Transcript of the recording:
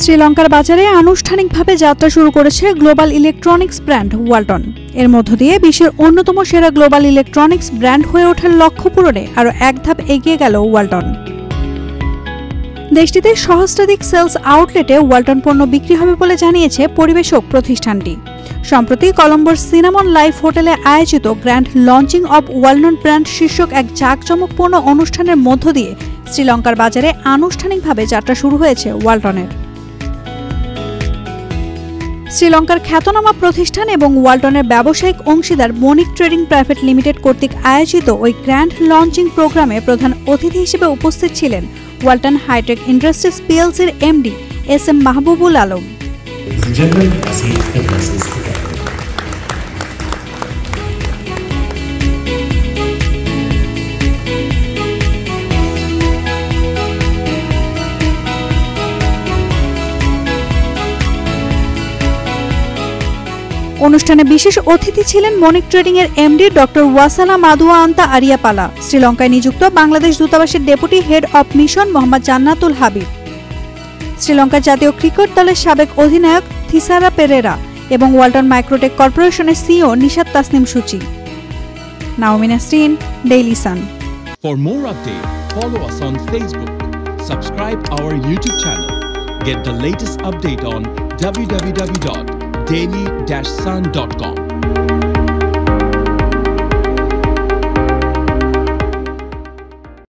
শ্রীলঙ্কার বাজারে আনুষ্ঠানিকভাবে যাত্রা শুরু করেছে গ্লোবাল ইলেকট্রনিক্স ব্র্যান্ড ওয়ালটন। এর মধ্য দিয়ে বিশ্বের অন্যতম সেরা গ্লোবাল ইলেকট্রনিক্স ব্র্যান্ড হয়ে ওঠার লক্ষ্য পূরণে আরও এক ধাপ এগিয়ে গেল ওয়ালটন। দেশটিতে সহস্রাধিক সেলস আউটলেটে ওয়ালটন পণ্য বিক্রি হবে বলে জানিয়েছে পরিবেশক প্রতিষ্ঠানটি। সম্প্রতি কলম্বোর সিনামন লাইফ হোটেলে আয়োজিত grand launching of Walton brand শীর্ষক এক জাঁকজমকপূর্ণ অনুষ্ঠানের মধ্য দিয়ে শ্রীলঙ্কার বাজারে আনুষ্ঠানিকভাবে যাত্রা শুরু হয়েছে ওয়ালটনের। শ্রীলঙ্কার খ্যাতনামা প্রতিষ্ঠান এবং ওয়ালটনের ব্যবসায়িক অংশীদার মনিক ট্রেডিং প্রাইভেট লিমিটেড কর্তৃক আয়োজিত ওই গ্র্যান্ড লঞ্চিং প্রোগ্রামে প্রধান অতিথি হিসেবে উপস্থিত ছিলেন ওয়ালটন হাইটেক ইন্ডাস্ট্রিজ পিএলসির এমডি এস.এম. মাহবুবুল আলম। অনুষ্ঠানে বিশেষ অতিথি ছিলেন মনিক ট্রেডিং এর এমডি ডক্টর ওয়াসালা মাদুয়া আন্তা আরিয়াপালা, শ্রীলঙ্কায় নিযুক্ত বাংলাদেশ দূতাবাসের deputy head of mission Mohammad Jannatul Habib, শ্রীলঙ্কার জাতীয় ক্রিকেট দলের সাবেক অধিনায়ক থিসারা পেরেরা এবং ওয়ালটন মাইক্রোটেক কর্পোরেশনের CEO Nishat Tasnim Suchi. Naomi Nasrin, Daily Sun. For more updates, follow us on Facebook, subscribe our YouTube channel, get the latest update on www.daily-sun.com.